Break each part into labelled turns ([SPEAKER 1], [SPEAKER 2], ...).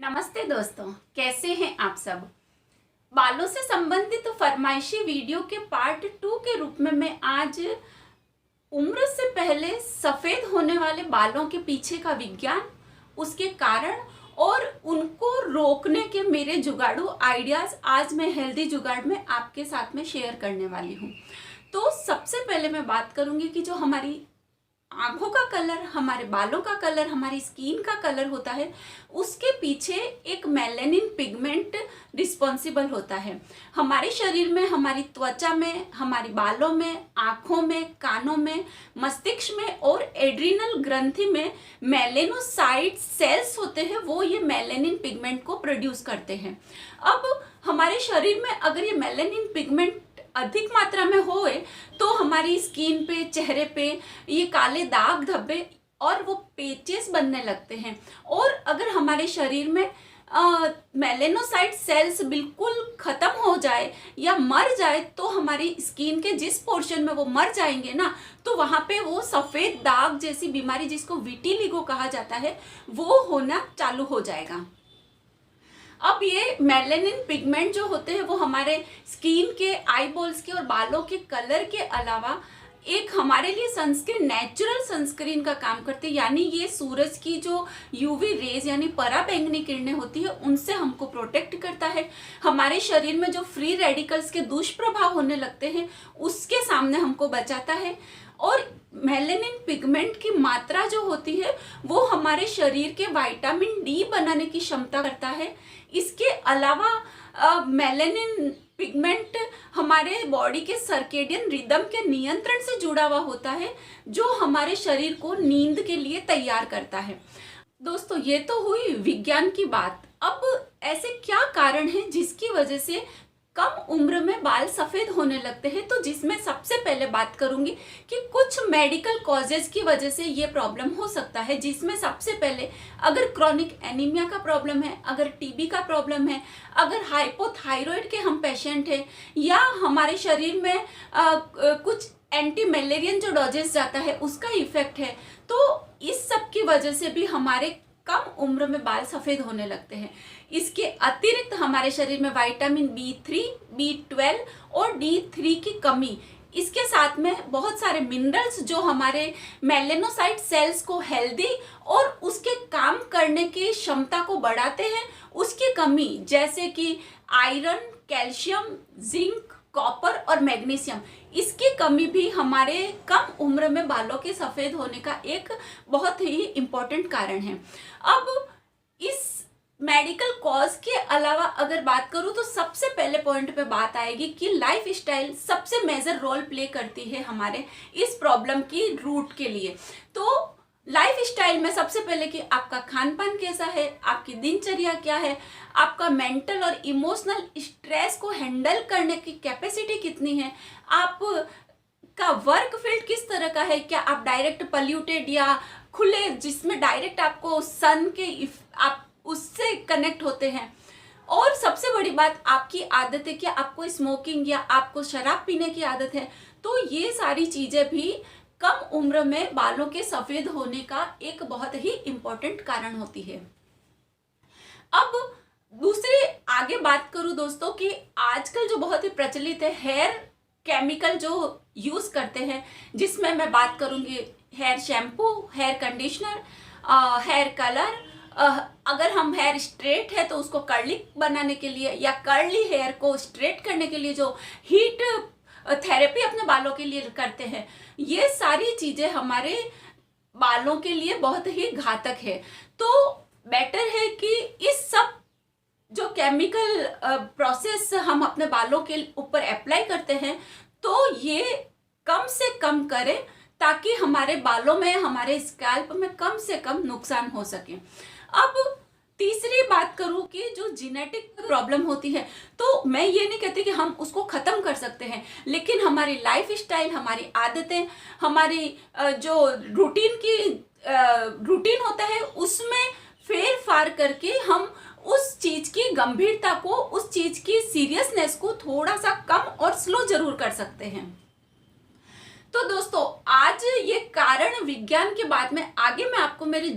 [SPEAKER 1] नमस्ते दोस्तों, कैसे हैं आप सब। बालों से संबंधित फरमाइशी वीडियो के पार्ट 2 के रूप में मैं आज उम्र से पहले सफ़ेद होने वाले बालों के पीछे का विज्ञान, उसके कारण और उनको रोकने के मेरे जुगाड़ू आइडियाज़ आज मैं हेल्दी जुगाड़ में आपके साथ में शेयर करने वाली हूँ। तो सबसे पहले मैं बात करूँगी कि जो हमारी आंखों का कलर, हमारे बालों का कलर, हमारी स्किन का कलर होता है, उसके पीछे एक मेलेनिन पिगमेंट रिस्पॉन्सिबल होता है। हमारे शरीर में, हमारी त्वचा में, हमारी बालों में, आंखों में, कानों में, मस्तिष्क में और एड्रिनल ग्रंथि में मेलेनोसाइट सेल्स होते हैं, वो ये मेलेनिन पिगमेंट को प्रोड्यूस करते हैं। अब हमारे शरीर में अगर ये मेलेनिन पिगमेंट अधिक मात्रा में होए तो हमारी स्किन पे, चेहरे पे ये काले दाग धब्बे और वो पेचेस बनने लगते हैं। और अगर हमारे शरीर में मेलेनोसाइट सेल्स बिल्कुल खत्म हो जाए या मर जाए तो हमारी स्किन के जिस पोर्शन में वो मर जाएंगे ना, तो वहाँ पे वो सफ़ेद दाग जैसी बीमारी, जिसको विटिलिगो कहा जाता है, वो होना चालू हो जाएगा। अब ये मेलेनिन पिगमेंट जो होते हैं वो हमारे स्किन के, आईबॉल्स के और बालों के कलर के अलावा एक हमारे लिए सनस्क्रीन, नेचुरल सनस्क्रीन का काम करते हैं। यानी ये सूरज की जो यूवी रेज यानी पराबैंगनी किरणें होती है उनसे हमको प्रोटेक्ट करता है। हमारे शरीर में जो फ्री रेडिकल्स के दुष्प्रभाव होने लगते हैं उसके सामने हमको बचाता है। और मेलेनिन पिगमेंट की मात्रा जो होती है वो हमारे शरीर के विटामिन डी बनाने की क्षमता करता है। इसके अलावा मेलेनिन पिगमेंट हमारे बॉडी के सर्केडियन रिदम के नियंत्रण से जुड़ा हुआ होता है, जो हमारे शरीर को नींद के लिए तैयार करता है। दोस्तों, ये तो हुई विज्ञान की बात। अब ऐसे क्या कारण हैं जिसकी वजह से कम उम्र में बाल सफ़ेद होने लगते हैं, तो जिसमें सबसे पहले बात करूंगी कि कुछ मेडिकल कॉजेज की वजह से ये प्रॉब्लम हो सकता है। जिसमें सबसे पहले, अगर क्रॉनिक एनीमिया का प्रॉब्लम है, अगर टीबी का प्रॉब्लम है, अगर हाइपोथायराइड के हम पेशेंट हैं, या हमारे शरीर में कुछ एंटी मलेरियन जो डोजेस जाता है उसका इफेक्ट है, तो इस सब की वजह से भी हमारे कम उम्र में बाल सफ़ेद होने लगते हैं। इसके अतिरिक्त हमारे शरीर में विटामिन B3, B12 और D3 की कमी, इसके साथ में बहुत सारे मिनरल्स जो हमारे मेलेनोसाइट सेल्स को हेल्दी और उसके काम करने की क्षमता को बढ़ाते हैं, उसकी कमी, जैसे कि आयरन, कैल्शियम, जिंक, कॉपर और मैग्नीशियम, इसकी कमी भी हमारे कम उम्र में बालों के सफ़ेद होने का एक बहुत ही इम्पोर्टेंट कारण है। अब इस मेडिकल कॉज के अलावा अगर बात करूं तो सबसे पहले पॉइंट पे बात आएगी कि लाइफ स्टाइल सबसे मेजर रोल प्ले करती है हमारे इस प्रॉब्लम की रूट के लिए। तो लाइफ स्टाइल में सबसे पहले कि आपका खान पान कैसा है, आपकी दिनचर्या क्या है, आपका मेंटल और इमोशनल स्ट्रेस को हैंडल करने की कैपेसिटी कितनी है, आप का वर्क फील्ड किस तरह का है, क्या आप डायरेक्ट पॉल्यूटेड या खुले जिसमें डायरेक्ट आपको सन के आप उससे कनेक्ट होते हैं, और सबसे बड़ी बात आपकी आदतें, क्या आपको स्मोकिंग या आपको शराब पीने की आदत है। तो ये सारी चीजें भी कम उम्र में बालों के सफेद होने का एक बहुत ही इम्पोर्टेंट कारण होती है। अब दूसरी आगे बात करूं दोस्तों कि आजकल जो बहुत ही प्रचलित है हेयर केमिकल जो यूज करते हैं, जिसमें मैं बात करूंगी hair shampoo, hair conditioner, hair colour, अगर हम हेयर स्ट्रेट है तो उसको कर्ली बनाने के लिए या कर्ली हेयर को स्ट्रेट करने के लिए जो हीट थेरेपी अपने बालों के लिए करते हैं, ये सारी चीजें हमारे बालों के लिए बहुत ही घातक है। तो बेटर है कि इस सब जो केमिकल प्रोसेस हम अपने बालों के ऊपर अप्लाई करते हैं तो ये कम से कम करें, ताकि हमारे बालों में, हमारे स्कैल्प में कम से कम नुकसान हो सके। अब तीसरी बात करूं कि जो जेनेटिक प्रॉब्लम होती है, तो मैं ये नहीं कहती कि हम उसको खत्म कर सकते हैं, लेकिन हमारी लाइफ स्टाइल, हमारी आदतें, हमारी जो रूटीन होता है उसमें फेर फार करके हम उस चीज की गंभीरता को, उस चीज की सीरियसनेस को थोड़ा सा कम और स्लो जरूर कर सकते हैं। तो दोस्तों, आज ये कारण विज्ञान के बाद में आगे मैं आपको मेरी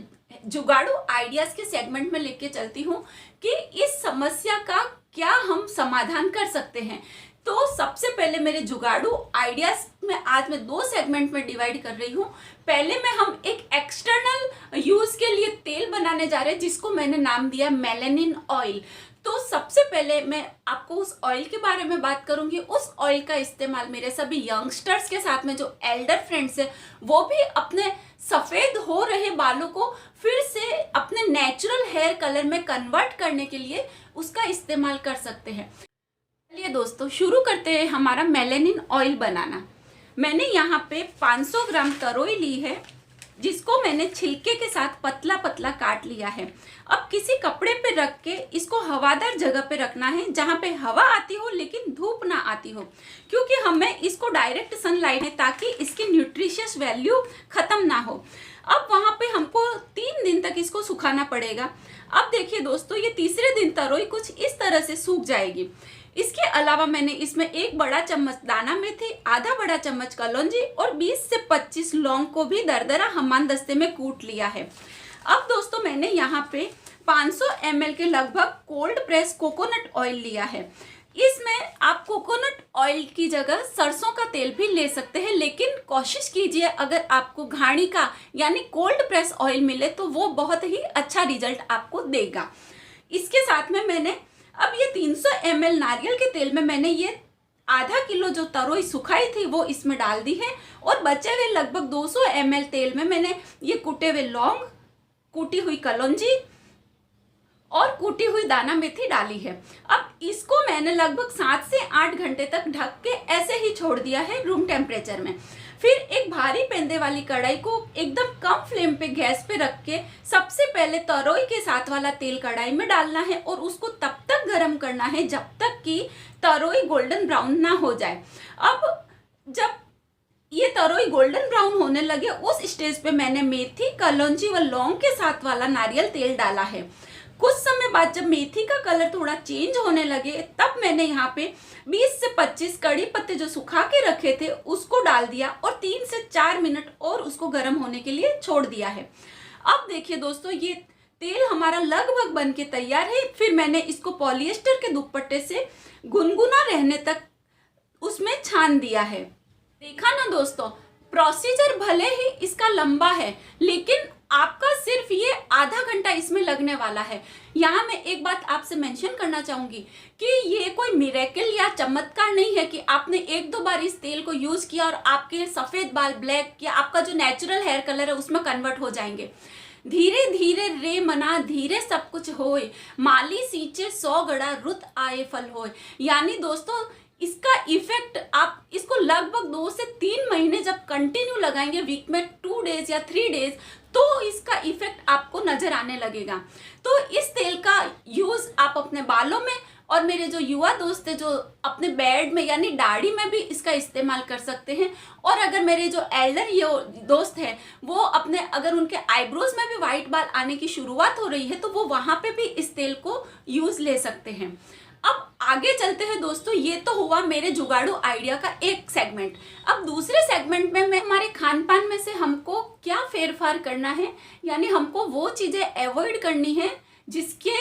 [SPEAKER 1] जुगाड़ू आइडियाज के सेगमेंट में लेके चलती हूँ कि इस समस्या का क्या हम समाधान कर सकते हैं। तो सबसे पहले मेरे जुगाड़ू आइडियाज में आज मैं 2 सेगमेंट में डिवाइड कर रही हूँ। पहले में हम एक एक्सटर्नल यूज के लिए तेल बनाने जा रहे हैं जिसको मैंने नाम दिया मेलेनिन ऑयल। तो सबसे पहले मैं आपको उस ऑयल के बारे में बात करूंगी। उस ऑयल का इस्तेमाल मेरे सभी यंगस्टर्स के साथ में जो एल्डर फ्रेंड्स है वो भी अपने सफ़ेद हो रहे बालों को फिर से अपने नेचुरल हेयर कलर में कन्वर्ट करने के लिए उसका इस्तेमाल कर सकते हैं। चलिए दोस्तों शुरू करते हैं हमारा मेलेनिन ऑयल बनाना। मैंने यहाँ पे 500 ग्राम तरोई ली है जिसको मैंने छिलके के साथ पतला पतला काट लिया है। अब किसी कपड़े पे रख के इसको हवादार जगह पे रखना है जहाँ पे हवा आती हो लेकिन धूप ना आती हो, क्योंकि हमें इसको डायरेक्ट सनलाइट है ताकि इसकी न्यूट्रिशियस वैल्यू खत्म ना हो। अब वहाँ पे हमको 3 दिन तक इसको सुखाना पड़ेगा। अब देखिए दोस्तों, ये तीसरे दिन तरोई कुछ इस तरह से सूख जाएगी। इसके अलावा मैंने इसमें 1 बड़ा चम्मच दाना मेथी, आधा बड़ा चम्मच कलौंजी और 20 से 25 लौंग को भी दरदरा हमान दस्ते में कूट लिया है। अब दोस्तों मैंने यहाँ पे 500 ml के लगभग कोल्ड प्रेस कोकोनट ऑयल लिया है। इसमें आप कोकोनट ऑयल की जगह सरसों का तेल भी ले सकते हैं, लेकिन कोशिश कीजिए अगर आपको घानी का यानी कोल्ड प्रेस ऑयल मिले तो वो बहुत ही अच्छा रिजल्ट आपको देगा। इसके साथ में मैंने अब ये 300 ml नारियल के तेल में मैंने ये आधा किलो जो तरोई सुखाई थी वो इसमें डाल दी है और बचे हुए लगभग 200 ml तेल में मैंने ये कूटे हुए लौंग, कूटी हुई कलौंजी और कूटी हुई दाना मेथी डाली है। अब इसको मैंने लगभग 7 से 8 घंटे तक ढक के ऐसे ही छोड़ दिया है रूम टेम्परेचर में। फिर एक भारी पेंदे वाली कढ़ाई को एकदम कम फ्लेम पे गैस पे रख के सबसे पहले तरोई के साथ वाला तेल कढ़ाई में डालना है और उसको तब तक गर्म करना है जब तक कि तरोई गोल्डन ब्राउन ना हो जाए। अब जब ये तरोई गोल्डन ब्राउन होने लगे उस स्टेज पे मैंने मेथी, कलौंजी व लौंग के साथ वाला नारियल तेल डाला है। कुछ समय बाद जब मेथी का कलर थोड़ा चेंज होने लगे तब मैंने यहाँ पे 20 से 25 कड़ी पत्ते जो सुखा के रखे थे उसको डाल दिया और 3 से 4 मिनट और उसको गर्म होने के लिए छोड़ दिया है। अब देखिए दोस्तों, ये तेल हमारा लगभग बन के तैयार है। फिर मैंने इसको पॉलिएस्टर के दुपट्टे से गुनगुना रहने तक उसमें छान दिया है। देखा ना दोस्तों, प्रोसीजर भले ही इसका लंबा है लेकिन आपका सिर्फ ये आधा घंटा इसमें लगने वाला है। यहाँ मैं एक बात आपसे मेंशन करना चाहूंगी कि ये कोई मिरेकल या चमत्कार नहीं है कि आपने 1-2 बार इस तेल को यूज किया और आपके सफेद बाल ब्लैक या आपका जो नेचुरल हेयर कलर है उसमें कन्वर्ट हो जाएंगे। धीरे धीरे रे मना धीरे सब कुछ होए, माली सींचे 100 गड़ा रुत आए फल होए। यानी दोस्तों इसका इफेक्ट आप इसको लगभग 2 से 3 महीने जब कंटिन्यू लगाएंगे, वीक में 2 डेज या 3 डेज, तो इसका इफेक्ट आपको नजर आने लगेगा। तो इस तेल का यूज आप अपने बालों में और मेरे जो युवा दोस्त है जो अपने बेड में यानी दाढ़ी में भी इसका इस्तेमाल कर सकते हैं। और अगर मेरे जो एल्डर दोस्त हैं वो अपने अगर उनके आईब्रोज में भी वाइट बाल आने की शुरुआत हो रही है तो वो वहां पे भी इस तेल को यूज ले सकते हैं। अब आगे चलते हैं दोस्तों, ये तो हुआ मेरे जुगाड़ू आइडिया का एक सेगमेंट। अब दूसरे सेगमेंट में मैं हमारे खान पान में से हमको क्या फेरफार करना है, यानी हमको वो चीज़ें अवॉइड करनी है जिसके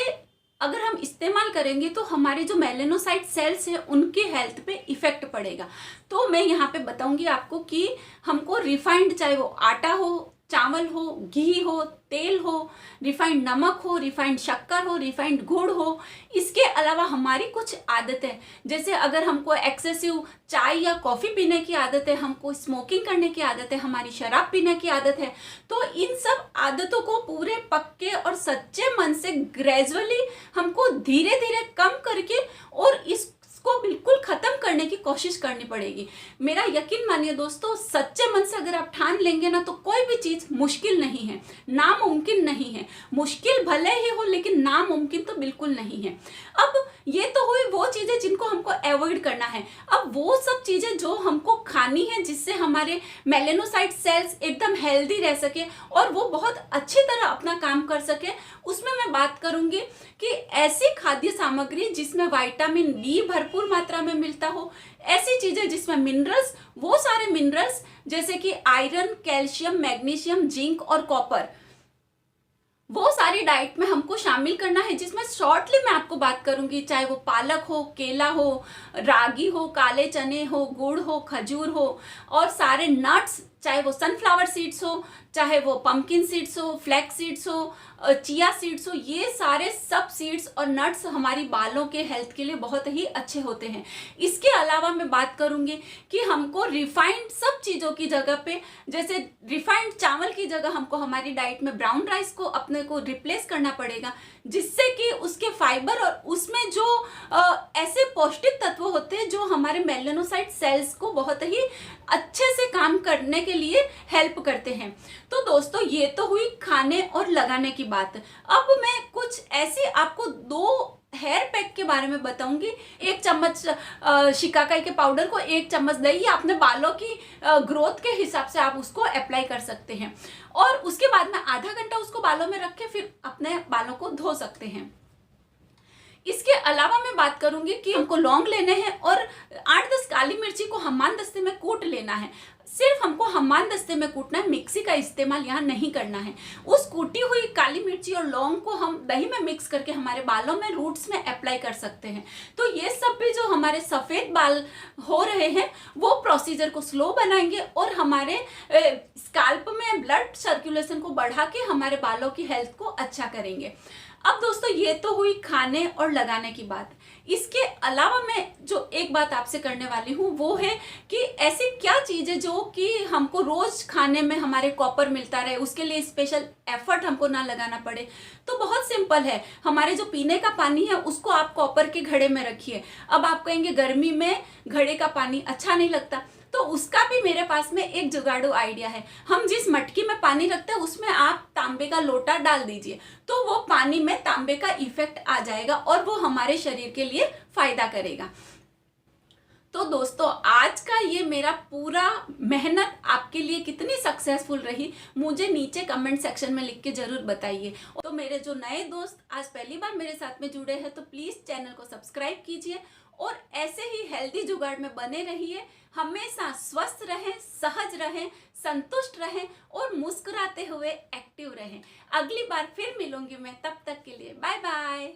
[SPEAKER 1] अगर हम इस्तेमाल करेंगे तो हमारे जो मेलेनोसाइट सेल्स हैं उनके हेल्थ पे इफेक्ट पड़ेगा। तो मैं यहाँ पे बताऊंगी आपको कि हमको रिफाइंड, चाहे वो आटा हो, चावल हो, घी हो, तेल हो, रिफाइंड नमक हो, रिफाइंड शक्कर हो, रिफाइंड गुड़ हो, इसके अलावा हमारी कुछ आदतें, जैसे अगर हमको एक्सेसिव चाय या कॉफ़ी पीने की आदत है, हमको स्मोकिंग करने की आदत है, हमारी शराब पीने की आदत है, तो इन सब आदतों को पूरे पक्के और सच्चे मन से ग्रेजुअली हमको धीरे धीरे कम करके और इसको बिल्कुल खत्म करने की कोशिश करनी पड़ेगी। मेरा यकीन मानिए दोस्तों, सच्चे मन से अगर आप ठान लेंगे ना तो कोई भी चीज मुश्किल नहीं है, नामुमकिन नहीं है। मुश्किल भले ही हो लेकिन नामुमकिन तो बिल्कुल नहीं है। अब ये तो हुई वो चीजें जिनको हमको अवॉइड करना है। अब वो सब चीजें जो हमको खानी है जिससे हमारे मेलेनोसाइट सेल्स एकदम हेल्दी रह सके और वो बहुत अच्छी तरह अपना काम कर सके, उसमें मैं बात करूंगी कि ऐसी खाद्य सामग्री जिसमें विटामिन बी भरपूर मात्रा में मिलता हो, ऐसी चीजें जिसमें मिनरल्स, वो सारे मिनरल्स जैसे कि आयरन, कैल्शियम, मैग्नीशियम, जिंक और कॉपर, वो सारी डाइट में हमको शामिल करना है, जिसमें शॉर्टली मैं आपको बात करूंगी, चाहे वो पालक हो, केला हो, रागी हो, काले चने हो, गुड़ हो, खजूर हो, और सारे नट्स, चाहे वो सनफ्लावर सीड्स हो, चाहे वो पंपकिन सीड्स हो, फ्लैक्स सीड्स हो, चिया सीड्स हो, ये सारे सब सीड्स और नट्स हमारी बालों के हेल्थ के लिए बहुत ही अच्छे होते हैं। इसके अलावा मैं बात करूंगी कि हमको रिफाइंड सब चीज़ों की जगह पे, जैसे रिफाइंड चावल की जगह हमको हमारी डाइट में ब्राउन राइस को अपने को रिप्लेस करना पड़ेगा, जिससे कि उसके फाइबर और उसमें जो ऐसे पौष्टिक तत्व होते हैं जो हमारे मेलानोसाइट सेल्स को बहुत ही अच्छे से काम करने के लिए हेल्प करते हैं। तो दोस्तों, ये तो हुई खाने और लगाने की बात। अब मैं कुछ ऐसे आपको 2 हेयर पैक के बारे में बताऊंगी। 1 चम्मच शिकाकाई के पाउडर को 1 चम्मच दही, अपने बालों की ग्रोथ के हिसाब से आप उसको अप्लाई कर सकते हैं, और उसके बाद में आधा घंटा उसको बालों में रख के फिर अपने बालों को धो सकते हैं। इसके अलावा मैं बात करूंगी कि हमको लौंग लेने हैं और 8-10 काली मिर्ची को हम्मान दस्ते में कूट लेना है। सिर्फ हमको हम्मान दस्ते में कूटना है, मिक्सी का इस्तेमाल यहाँ नहीं करना है। उस कूटी हुई काली मिर्ची और लौंग को हम दही में मिक्स करके हमारे बालों में, रूट्स में अप्लाई कर सकते हैं। तो ये सब भी जो हमारे सफ़ेद बाल हो रहे हैं वो प्रोसीजर को स्लो बनाएंगे और हमारे स्काल्प में ब्लड सर्कुलेशन को बढ़ा के हमारे बालों की हेल्थ को अच्छा करेंगे। अब दोस्तों, ये तो हुई खाने और लगाने की बात। इसके अलावा मैं जो एक बात आपसे करने वाली हूँ वो है कि ऐसी क्या चीज़ें जो कि हमको रोज खाने में हमारे कॉपर मिलता रहे, उसके लिए स्पेशल एफर्ट हमको ना लगाना पड़े। तो बहुत सिंपल है, हमारे जो पीने का पानी है उसको आप कॉपर के घड़े में रखिए। अब आप कहेंगे गर्मी में घड़े का पानी अच्छा नहीं लगता, तो उसका भी मेरे पास में एक जुगाड़ू आइडिया है। हम जिस मटकी में पानी रखते हैं उसमें आप तांबे का लोटा डाल दीजिए, तो वो पानी में तांबे का इफेक्ट आ जाएगा और वो हमारे शरीर के लिए फायदा करेगा। तो दोस्तों, आज का ये मेरा पूरा मेहनत आपके लिए कितनी सक्सेसफुल रही, मुझे नीचे कमेंट सेक्शन में लिख के जरूर बताइए। तो मेरे जो नए दोस्त आज पहली बार मेरे साथ में जुड़े हैं, तो प्लीज़ चैनल को सब्सक्राइब कीजिए और ऐसे ही हेल्दी जुगाड़ में बने रहिए। हमेशा स्वस्थ रहें, सहज रहें, संतुष्ट रहें और मुस्कुराते हुए एक्टिव रहें। अगली बार फिर मिलूंगी मैं, तब तक के लिए बाय बाय।